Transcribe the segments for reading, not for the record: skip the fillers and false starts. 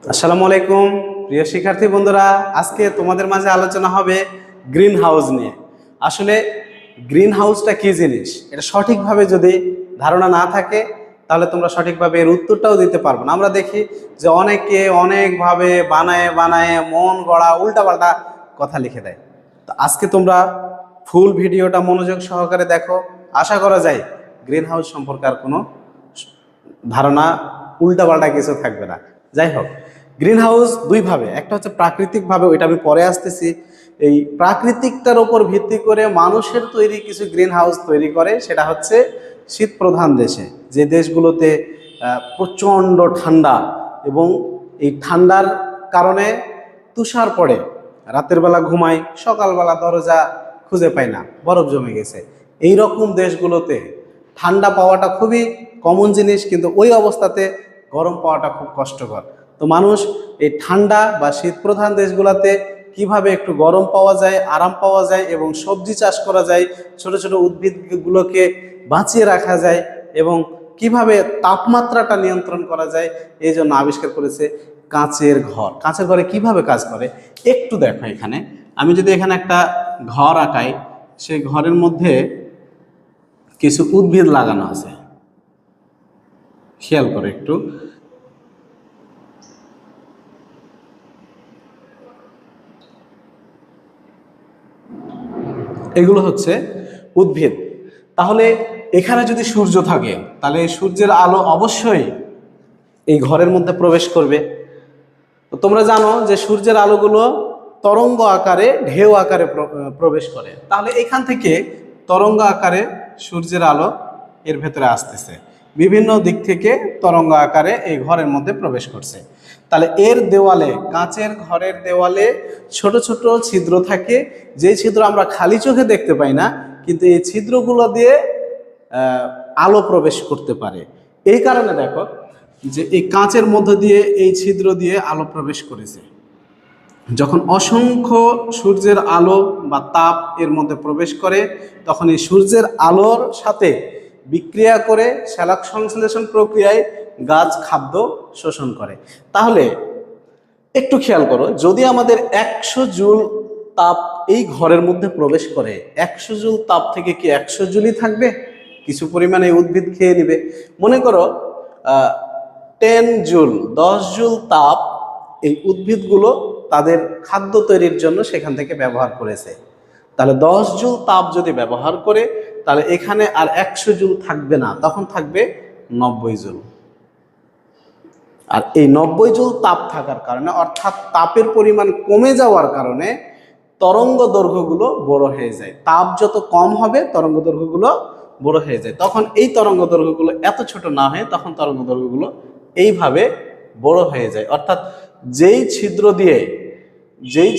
আসসালামু আলাইকুম প্রিয় শিক্ষার্থী বন্ধুরা, আজকে তোমাদের মাঝে আলোচনা হবে গ্রিন হাউস নিয়ে। আসলে গ্রিন হাউসটা কি জিনিস এটা সঠিকভাবে যদি ধারণা না থাকে তাহলে তোমরা সঠিকভাবে এর উত্তরটাও দিতে পারবে না। আমরা দেখি যে অনেকে অনেকভাবে বানায় বানায় মন গড়া উল্টাপাল্টা কথা লিখে দেয়। তো আজকে তোমরা ফুল ভিডিওটা মনোযোগ সহকারে দেখো, আশা করা যায় গ্রিন হাউস সম্পর্কে আর কোনো ধারণা উল্টাপাল্টা কিছু থাকবে না। যাই হোক, গ্রিন হাউস দুইভাবে, একটা হচ্ছে প্রাকৃতিকভাবে, ওইটা আমি পরে আসতেছি। এই প্রাকৃতিকটার উপর ভিত্তি করে মানুষের তৈরি কিছু গ্রিন হাউস তৈরি করে, সেটা হচ্ছে শীত প্রধান দেশে, যে দেশগুলোতে প্রচণ্ড ঠান্ডা এবং এই ঠান্ডার কারণে তুষার পড়ে, রাতের বেলা ঘুমাই, সকালবেলা দরজা খুঁজে পাই না, বরফ জমে গেছে। এই রকম দেশগুলোতে ঠান্ডা পাওয়াটা খুবই কমন জিনিস, কিন্তু ওই অবস্থাতে গরম পাওয়াটা খুব কষ্টকর। তো মানুষ এই ঠান্ডা বা শীত প্রধান দেশগুলোতে কিভাবে একটু গরম পাওয়া যায়, আরাম পাওয়া যায় এবং সবজি চাষ করা যায়, ছোট ছোট উদ্ভিদগুলোকে বাঁচিয়ে রাখা যায় এবং কিভাবে তাপমাত্রাটা নিয়ন্ত্রণ করা যায়, এই জন্য আবিষ্কার করেছে কাঁচের ঘর। কাঁচের ঘরে কিভাবে কাজ করে একটু দেখো। এখানে আমি যদি এখানে একটা ঘর আঁকাই, সেই ঘরের মধ্যে কিছু উদ্ভিদ লাগানো আছে, খেয়াল করে একটু। এগুলো হচ্ছে উদ্ভিদ। তাহলে এখানে যদি সূর্য থাকে তাহলে এই সূর্যের আলো অবশ্যই এই ঘরের মধ্যে প্রবেশ করবে। তো তোমরা জানো যে সূর্যের আলোগুলো তরঙ্গ আকারে, ঢেউ আকারে প্রবেশ করে। তাহলে এখান থেকে তরঙ্গ আকারে সূর্যের আলো এর ভেতরে আসতেছে, বিভিন্ন দিক থেকে তরঙ্গ আকারে এই ঘরের মধ্যে প্রবেশ করছে। তাহলে এর দেওয়ালে, কাঁচের ঘরের দেওয়ালে ছোট ছোট ছিদ্র থাকে, যে ছিদ্র আমরা খালি চোখে দেখতে পাই না, কিন্তু এই ছিদ্রগুলো দিয়ে আলো প্রবেশ করতে পারে। এই কারণে দেখো যে এই কাঁচের মধ্য দিয়ে, এই ছিদ্র দিয়ে আলো প্রবেশ করেছে। যখন অসংখ্য সূর্যের আলো বা তাপ এর মধ্যে প্রবেশ করে, তখন এই সূর্যের আলোর সাথে বিক্রিয়া করে শ্যালক সংশ্লেষণ প্রক্রিয়ায় গাছ খাদ্য শোষণ করে। তাহলে একটু খেয়াল করো, যদি আমাদের 100 জুল তাপ এই ঘরের মধ্যে প্রবেশ করে, 100 জুল তাপ থেকে কি 100 জুলই থাকবে? কিছু পরিমাণে উদ্ভিদ খেয়ে নিবে। মনে করো 10 জুল, 10 জুল তাপ এই উদ্ভিদগুলো তাদের খাদ্য তৈরির জন্য সেখান থেকে ব্যবহার করেছে। তাহলে 10 জুল তাপ যদি ব্যবহার করে, তাহলে এখানে আর 100 জুল থাকবে না, তখন থাকবে 90 জুল। আর এই 90 জুল তাপ থাকার কারণে, অর্থাৎ তাপের পরিমাণ কমে যাওয়ার কারণে তরঙ্গ দৈর্ঘ্যগুলো বড় হয়ে যায়। তাপ যত কম হবে তরঙ্গ দৈর্ঘ্যগুলো বড় হয়ে যায়। তখন এই তরঙ্গ দৈর্ঘ্যগুলো এত ছোট না হয়ে তখন তরঙ্গ দৈর্ঘ্যগুলো এইভাবে বড় হয়ে যায়। অর্থাৎ যেই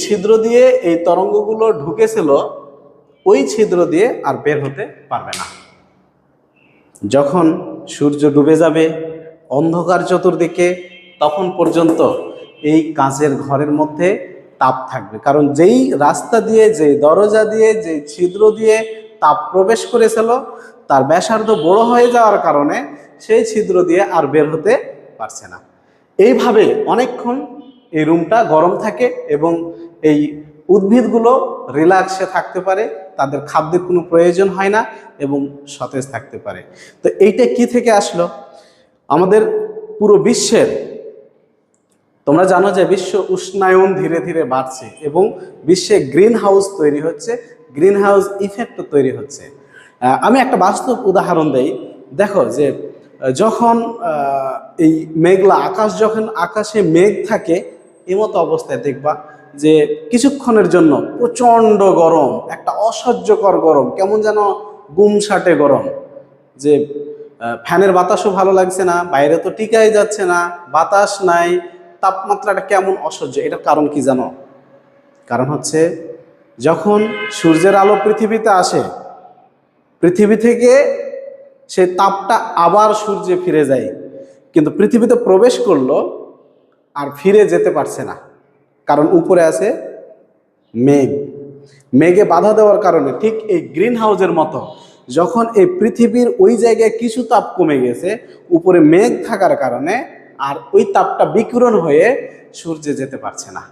ছিদ্র দিয়ে এই তরঙ্গগুলো ঢুকেছিল, ওই ছিদ্র দিয়ে আর বের হতে পারবে না। যখন সূর্য ডুবে যাবে, অন্ধকার চতুর্দিকে, তখন পর্যন্ত এই কাঁচের ঘরের মধ্যে তাপ থাকবে। কারণ যেই রাস্তা দিয়ে, যে দরজা দিয়ে, যে ছিদ্র দিয়ে তাপ প্রবেশ করেছিল, তার ব্যাসার্ধ বড় হয়ে যাওয়ার কারণে সেই ছিদ্র দিয়ে আর বের হতে পারছে না। এইভাবে অনেকক্ষণ এই রুমটা গরম থাকে এবং এই উদ্ভিদগুলো রিল্যাক্সে থাকতে পারে, তাদের খাদ্যের কোনো প্রয়োজন হয় না এবং সতেজ থাকতে পারে। তো এইটা কি থেকে আসলো? আমাদের পুরো বিশ্বের, তোমরা জানো যে বিশ্ব উষ্ণায়ন ধীরে ধীরে বাড়ছে এবং বিশ্বে গ্রিন হাউস তৈরি হচ্ছে, গ্রিন হাউস ইফেক্টও তৈরি হচ্ছে। আমি একটা বাস্তব উদাহরণ দেই। দেখো যে যখন এই মেঘলা আকাশ, যখন আকাশে মেঘ থাকে, এমতো অবস্থায় দেখবা যে কিছুক্ষণের জন্য প্রচণ্ড গরম, একটা অসহ্যকর গরম, কেমন যেন গুমসাটে গরম, যে ফ্যানের বাতাসও ভালো লাগছে না, বাইরে তো টিকাই যাচ্ছে না, বাতাস নাই, তাপমাত্রাটা কেমন অসহ্য। এটার কারণ কি জানো? কারণ হচ্ছে যখন সূর্যের আলো পৃথিবীতে আসে, পৃথিবী থেকে সেই তাপটা আবার সূর্যে ফিরে যায়, কিন্তু পৃথিবীতে প্রবেশ করলো আর ফিরে যেতে পারছে না, কারণ উপরে আছে মেঘ। মেঘে বাধা দেওয়ার কারণে, ঠিক এই গ্রিন হাউসের মতো, যখন এই পৃথিবীর ওই জায়গায় কিছু তাপ কমে গেছে, উপরে মেঘ থাকার কারণে আর ওই তাপটা বিকিরণ হয়ে সূর্যে যেতে পারছে না।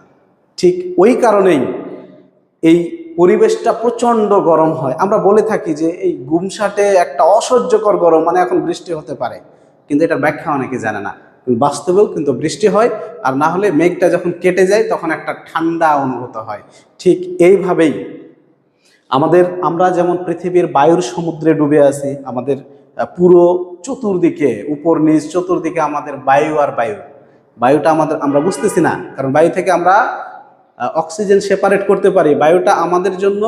ঠিক ওই কারণেই এই পরিবেশটা প্রচণ্ড গরম হয়। আমরা বলে থাকি যে এই গুমসাটে একটা অসহ্যকর গরম, মানে এখন বৃষ্টি হতে পারে, কিন্তু এটার ব্যাখ্যা অনেকে জানে না। বাস্তবেও কিন্তু বৃষ্টি হয়, আর না হলে মেঘটা যখন কেটে যায় তখন একটা ঠান্ডা অনুভূত হয়। ঠিক এইভাবেই আমরা যেমন পৃথিবীর বায়ুর সমুদ্রে ডুবে আছি, আমাদের পুরো চতুর্দিকে, উপর নিচ চতুর্দিকে আমাদের বায়ু আর বায়ুটা আমরা বুঝতেছি না, কারণ বায়ু থেকে আমরা অক্সিজেন সেপারেট করতে পারি, বায়ুটা আমাদের জন্য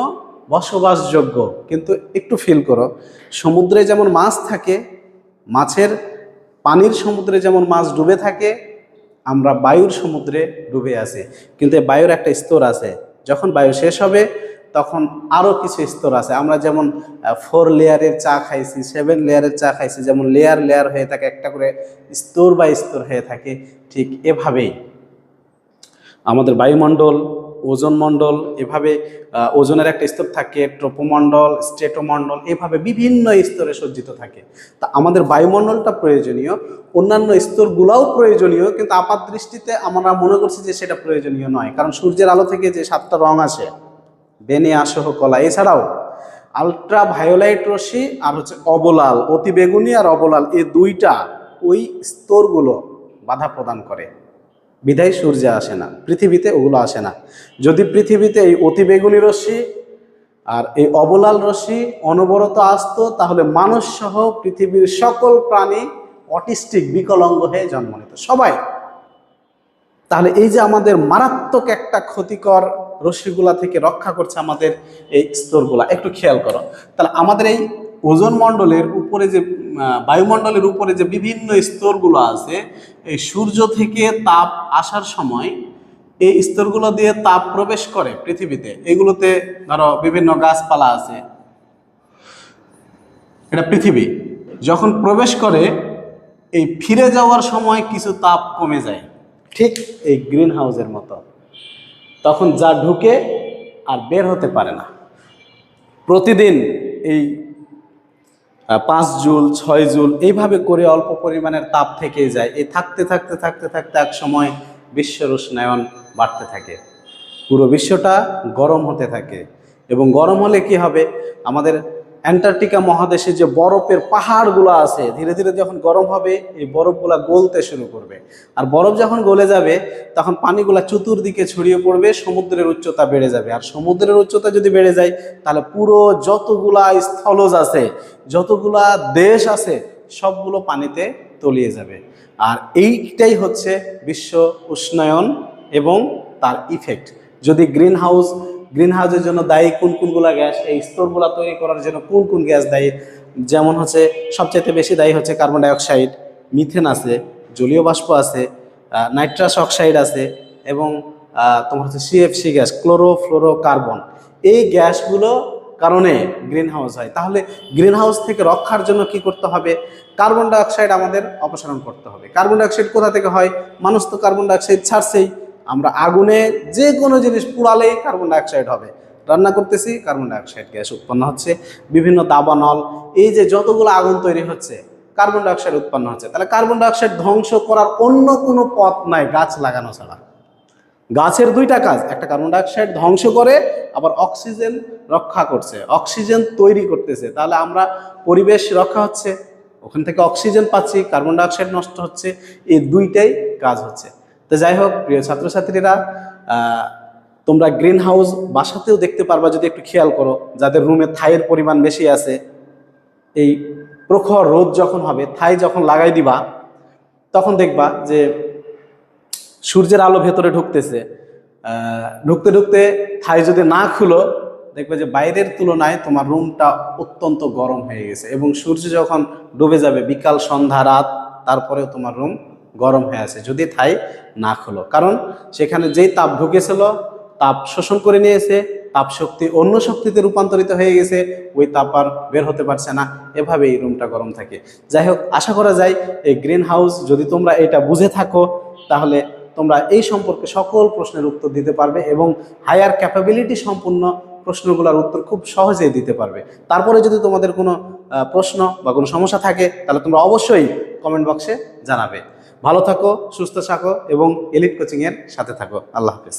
বসবাসযোগ্য। কিন্তু একটু ফিল করো, সমুদ্রে যেমন মাছ থাকে, পানির সমুদ্রে যেমন মাছ ডুবে থাকে, আমরা বায়ুর সমুদ্রে ডুবে আছি। কিন্তু এই বায়ুর একটা স্তর আছে, যখন বায়ু শেষ হবে তখন আরও কিছু স্তর আছে। আমরা যেমন 4 লেয়ারের চা খাইছি, 7 লেয়ারের চা খাইছি, যেমন লেয়ার লেয়ার হয়ে থাকে, একটা করে স্তর বাই স্তর হয়ে থাকে, ঠিক এভাবেই আমাদের বায়ুমণ্ডল, ওজোন মণ্ডল, এভাবে ওজনের একটা স্তর থাকে, ট্রোপোমণ্ডল, স্ট্রেটোমণ্ডল, এভাবে বিভিন্ন স্তরে সজ্জিত থাকে। তা আমাদের বায়ুমণ্ডলটা প্রয়োজনীয়, অন্যান্য স্তরগুলোও প্রয়োজনীয়, কিন্তু আপাত দৃষ্টিতে আমরা মনে করছি যে সেটা প্রয়োজনীয় নয়। কারণ সূর্যের আলো থেকে যে 7টা রং আসে, বেনে, আসহ, কলা, এছাড়াও আলট্রা ভায়োলাইট রশ্মি আর হচ্ছে অবলাল, অতি বেগুনি আর অবলাল, এই দুইটা ওই স্তরগুলো বাধা প্রদান করে, বিধায় সূর্যে আসে না, পৃথিবীতে ওগুলো আসে না। যদি পৃথিবীতে এই অতি বেগুনি রশ্মি আর এই অবলাল রশ্মি অনবরত আসতো, তাহলে মানুষ সহ পৃথিবীর সকল প্রাণী অটিস্টিক, বিকলাঙ্গ হয়ে জন্ম নিত সবাই। তাহলে এই যে আমাদের মারাত্মক একটা ক্ষতিকর রশ্মিগুলা থেকে রক্ষা করছে আমাদের এই স্তরগুলা, একটু খেয়াল করো। তাহলে আমাদের এই ওজোন মণ্ডলের উপরে যে বায়ুমণ্ডলের উপরে যে বিভিন্ন স্তরগুলো আছে, এই সূর্য থেকে তাপ আসার সময় এই স্তরগুলো দিয়ে তাপ প্রবেশ করে পৃথিবীতে। এগুলোতে ধরো বিভিন্ন গাছপালা আছে, এটা পৃথিবী। যখন প্রবেশ করে এই ফিরে যাওয়ার সময় কিছু তাপ কমে যায়, ঠিক এই গ্রিন হাউসের মতো। তখন যা ঢুকে আর বের হতে পারে না। প্রতিদিন এই 5 জুল 6 জুল এইভাবে করে অল্প পরিমাণের তাপ থেকে যায়। এই থাকতে থাকতে থাকতে থাকতে এক সময় বিশ্বের উষ্ণায়ন বাড়তে থাকে, পুরো বিশ্বটা গরম হতে থাকে। এবং গরম হলে কি হবে, আমাদের অ্যান্টার্কটিকা মহাদেশে যে বরফের পাহাড়গুলো আছে, ধীরে ধীরে যখন গরম হবে এই বরফগুলা গলতে শুরু করবে। আর বরফ যখন গলে যাবে তখন পানিগুলা চতুর্দিকে ছড়িয়ে পড়বে, সমুদ্রের উচ্চতা বেড়ে যাবে। আর সমুদ্রের উচ্চতা যদি বেড়ে যায় তাহলে পুরো যতগুলা স্থলজ আছে, যতগুলা দেশ আছে, সবগুলো পানিতে তলিয়ে যাবে। আর এইটাই হচ্ছে বিশ্ব উষ্ণায়ন এবং তার ইফেক্ট। যদি গ্রিন হাউসের জন্য দায়ী কোন কোনগুলা গ্যাস, এই স্তরগুলা তৈরি করার জন্য কোন কোন গ্যাস দায়ী, যেমন হচ্ছে সবচেয়ে বেশি দায়ী হচ্ছে কার্বন ডাইঅক্সাইড, মিথেন আছে, জলীয় বাষ্প আছে, নাইট্রাস অক্সাইড আছে, এবং তোমার হচ্ছে সিএফসি গ্যাস, ক্লোরোফ্লোরোকার্বন। এই গ্যাসগুলো কারণে গ্রিন হাউস হয়। তাহলে গ্রিন হাউস থেকে রক্ষার জন্য কি করতে হবে, কার্বন ডাইঅক্সাইড আমাদের অপসারণ করতে হবে। কার্বন ডাইঅক্সাইড কোথা থেকে হয়, মানুষ তো কার্বন ডাইঅক্সাইড ছাড়ছেই। আমরা আগুনে যে কোনো জিনিস পুড়ালেই কার্বন ডাইঅক্সাইড হবে, রান্না করতেছি কার্বন ডাইঅক্সাইড গ্যাস উৎপন্ন হচ্ছে, বিভিন্ন দাবানল, এই যে যতগুলো আগুন তৈরি হচ্ছে কার্বন ডাইঅক্সাইড উৎপন্ন হচ্ছে। তাহলে কার্বন ডাইঅক্সাইড ধ্বংস করার অন্য কোনো পথ নাই গাছ লাগানো ছাড়া। গাছের দুইটা কাজ, একটা কার্বন ডাইঅক্সাইড ধ্বংস করে, আবার অক্সিজেন রক্ষা করছে, অক্সিজেন তৈরি করতেছে। তাহলে আমরা পরিবেশ রক্ষা হচ্ছে, ওখান থেকে অক্সিজেন পাচ্ছি, কার্বন ডাইঅক্সাইড নষ্ট হচ্ছে, এই দুইটাই কাজ হচ্ছে। তো যাই হোক প্রিয় ছাত্রছাত্রীরা, তোমরা গ্রিন হাউস বাসাতেও দেখতে পারবা যদি একটু খেয়াল করো। যাদের রুমে থাইয়ের পরিমাণ বেশি আছে, এই প্রখর রোদ যখন হবে, থাই যখন লাগাই দিবা, তখন দেখবা যে সূর্যের আলো ভেতরে ঢুকতেছে, ঢুকতে ঢুকতে থাই যদি না খুলো, দেখবে যে বাইরের তুলনায় তোমার রুমটা অত্যন্ত গরম হয়ে গেছে। এবং সূর্য যখন ডুবে যাবে, বিকাল, সন্ধ্যা, রাত, তারপরেও তোমার রুম গরম হয়ে আছে যদি থাই না খোলো। কারণ সেখানে যেই তাপ ঢুকেছিল, তাপ শোষণ করে নিয়েছে, তাপ শক্তি অন্য শক্তিতে রূপান্তরিত হয়ে গেছে, ওই তাপ আর বের হতে পারছে না, এভাবে এই রুমটা গরম থাকে। যাই হোক, আশা করা যায় এই গ্রিন হাউস যদি তোমরা এটা বুঝে থাকো, তাহলে তোমরা এই সম্পর্কে সকল প্রশ্নের উত্তর দিতে পারবে এবং হায়ার ক্যাপাবিলিটি সম্পূর্ণ প্রশ্নগুলোর উত্তর খুব সহজেই দিতে পারবে। তারপরে যদি তোমাদের কোনো প্রশ্ন বা কোনো সমস্যা থাকে, তাহলে তোমরা অবশ্যই কমেন্ট বক্সে জানাবে। ভালো থাকো, সুস্থ থাকো এবং এলিট কোচিংয়ের সাথে থাকো। আল্লাহ হাফেজ।